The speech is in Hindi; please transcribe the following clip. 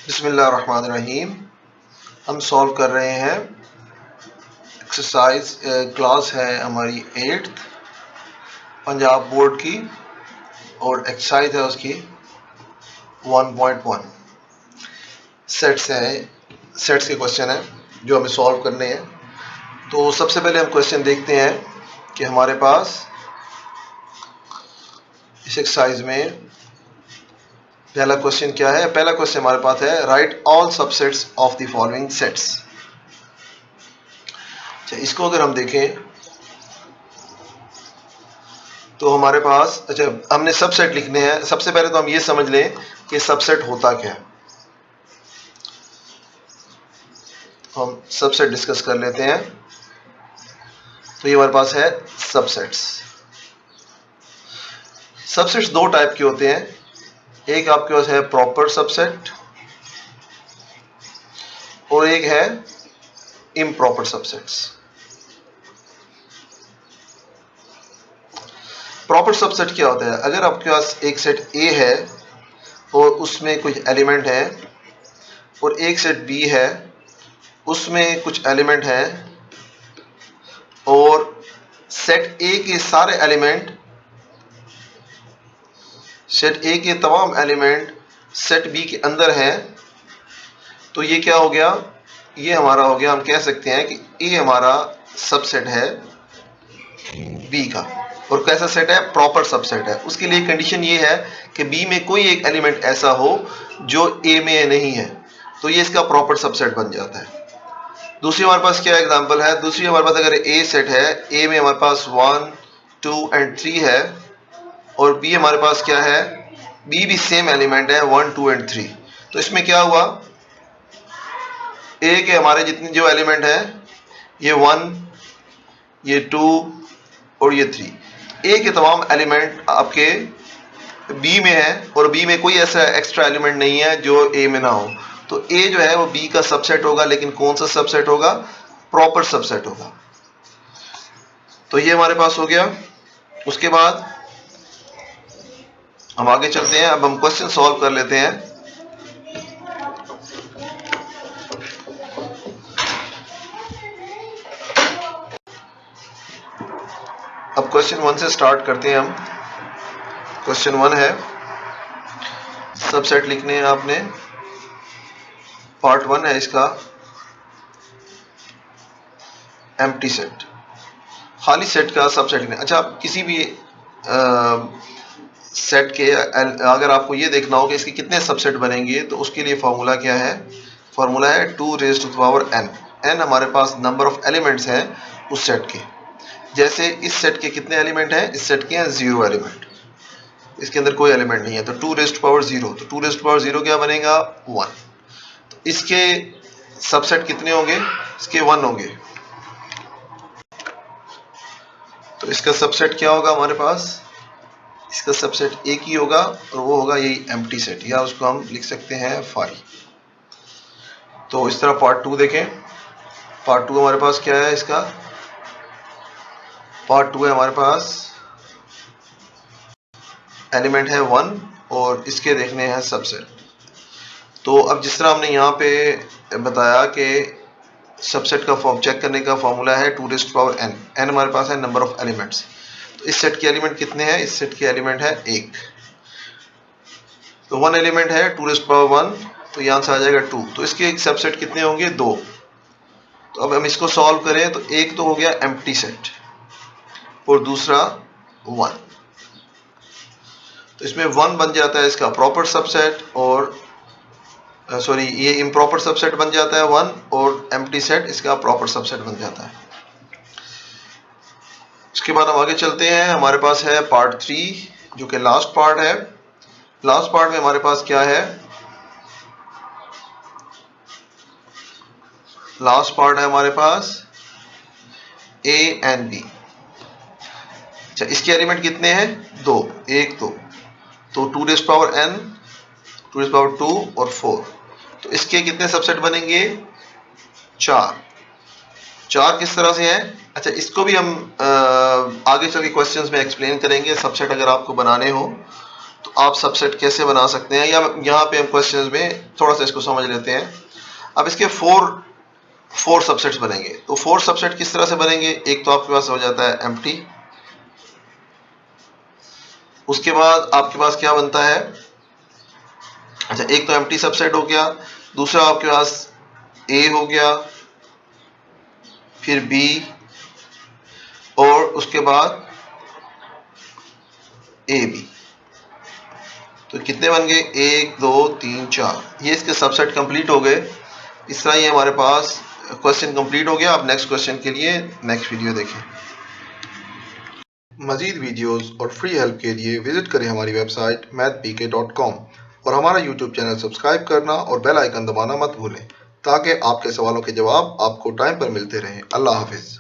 बिस्मिल्लाहिर्रहमानिर्रहीम। हम सॉल्व कर रहे हैं एक्सरसाइज। क्लास है हमारी 8th पंजाब बोर्ड की और एक्सरसाइज है उसकी 1.1। सेट्स है, सेट्स के क्वेश्चन है जो हमें सॉल्व करने हैं। तो सबसे पहले हम क्वेश्चन देखते हैं कि हमारे पास इस एक्सरसाइज में पहला क्वेश्चन क्या है। पहला क्वेश्चन हमारे पास है right all subsets of the following sets. अच्छा, इसको अगर हम देखें तो हमारे पास हमने सबसेट लिखने हैं। सबसे पहले तो हम ये समझ लें कि सबसेट होता क्या है। तो हम सबसेट डिस्कस कर लेते हैं। तो ये हमारे पास है सबसेट्स। सबसेट्स दो टाइप के होते हैं। एक आपके पास है प्रॉपर सबसेट और एक है इम्प्रॉपर सबसेट्स। प्रॉपर सबसेट क्या होता है? अगर आपके पास एक सेट ए है और उसमें कुछ एलिमेंट है और एक सेट बी है उसमें कुछ एलिमेंट है और सेट ए के सारे एलिमेंट, सेट ए के तमाम एलिमेंट सेट बी के अंदर हैं, तो ये क्या हो गया? ये हमारा हो गया, हम कह सकते हैं कि ए हमारा सबसेट है बी का। और कैसा सेट है? प्रॉपर सबसेट है। उसके लिए कंडीशन ये है कि बी में कोई एक एलिमेंट ऐसा हो जो ए में नहीं है, तो ये इसका प्रॉपर सबसेट बन जाता है। दूसरी हमारे पास क्या एग्जांपल है? दूसरी हमारे पास अगर ए सेट है, ए में हमारे पास 1, 2 and 3 है और बी हमारे पास क्या है? बी भी सेम एलिमेंट है 1, 2 and 3। तो इसमें क्या हुआ? ए के हमारे जितने जो एलिमेंट है ये 1, ये 2 और ये 3, ए के तमाम एलिमेंट आपके बी में है और बी में कोई ऐसा एक्स्ट्रा एलिमेंट नहीं है जो ए में ना हो। तो ए जो है वो बी का सबसेट होगा, लेकिन कौन सा सबसेट होगा? प्रॉपर सबसेट होगा। तो ये हमारे पास हो गया। उसके बाद हम आगे चलते हैं। अब हम क्वेश्चन सॉल्व कर लेते हैं। अब क्वेश्चन 1 से स्टार्ट करते हैं हम। क्वेश्चन 1 है, सबसेट लिखने हैं आपने। पार्ट 1 है इसका, एम्प्टी सेट, खाली सेट का सबसेट लिखना। अच्छा, आप किसी भी सेट के अगर आपको ये देखना हो कि इसके कितने सबसेट बनेंगे, तो उसके लिए फॉर्मूला क्या है? फॉर्मूला है 2 raised to the power n। n हमारे पास नंबर ऑफ एलिमेंट्स हैं उस सेट के। जैसे इस सेट के कितने एलिमेंट हैं? इस सेट के हैं 0 एलिमेंट, इसके अंदर कोई एलिमेंट नहीं है, तो 2 raised to power 0। तो 2 raised to power 0 क्या बनेगा? 1। तो इसके सबसेट कितने होंगे? इसके 1 होंगे। तो इसका सबसेट क्या होगा हमारे पास? इसका सबसेट एक ही होगा और वो होगा यही एम्प्टी सेट, या उसको हम लिख सकते हैं फाई। तो इस तरह पार्ट 2 देखें। पार्ट 2 हमारे पास क्या है? इसका पार्ट 2 है हमारे पास एलिमेंट है 1 और इसके देखने हैं सबसेट। तो अब जिस तरह हमने यहाँ पे बताया कि सबसेट का फॉर्म चेक करने का फॉर्मूला है 2 raised to power n। n हमारे पास है नंबर ऑफ एलिमेंट्स। तो इस सेट के एलिमेंट कितने हैं? इस सेट के एलिमेंट है 1। तो 1 एलिमेंट है 2 raised to power 1, तो यहाँ से आ जाएगा 2। तो इसके सबसेट कितने होंगे? 2। तो अब हम इसको सॉल्व करें तो एक तो हो गया एम्प्टी सेट और दूसरा 1। तो इसमें 1 बन जाता है इसका प्रॉपर सबसेट और सॉरी ये इम्प्रॉपर सबसेट बन जाता है 1, और एम्प्टी सेट इसका प्रॉपर सबसेट बन जाता है। उसके बाद हम आगे चलते हैं। हमारे पास है पार्ट 3 जो कि लास्ट पार्ट है। लास्ट पार्ट में हमारे पास क्या है? लास्ट पार्ट है हमारे पास ए एंड बी। अच्छा, इसके एलिमेंट कितने हैं? 2, 1, 2। तो 2 raised to power n, 2 raised to power 2 और 4। तो इसके कितने सबसेट बनेंगे? 4। 4 किस तरह से हैं? अच्छा, इसको भी हम आगे चल के क्वेश्चंस में एक्सप्लेन करेंगे। सबसेट अगर आपको बनाने हो तो आप सबसेट कैसे बना सकते हैं, या यहाँ पे हम क्वेश्चंस में थोड़ा सा इसको समझ लेते हैं। अब इसके फोर सबसेट्स बनेंगे। तो 4 सबसेट किस तरह से बनेंगे? एक तो आपके पास हो जाता है एम्प्टी, उसके बाद आपके पास क्या बनता है, अच्छा एक तो एम्प्टी सबसेट हो गया, दूसरा आपके पास ए हो गया, फिर बी, और उसके बाद ए बी। तो कितने बन गए? 1 2 3 4, ये इसके सबसेट कंप्लीट हो गए। इस तरह ये हमारे पास क्वेश्चन कंप्लीट हो गया। अब नेक्स्ट क्वेश्चन के लिए नेक्स्ट वीडियो देखें। मजीद वीडियोस और फ्री हेल्प के लिए विजिट करें हमारी वेबसाइट mathpk.com और हमारा यूट्यूब चैनल सब्सक्राइब करना और बेल आइकन दबाना मत भूलें, ताकि आपके सवालों के जवाब आपको टाइम पर मिलते रहें। अल्लाह हाफिज़।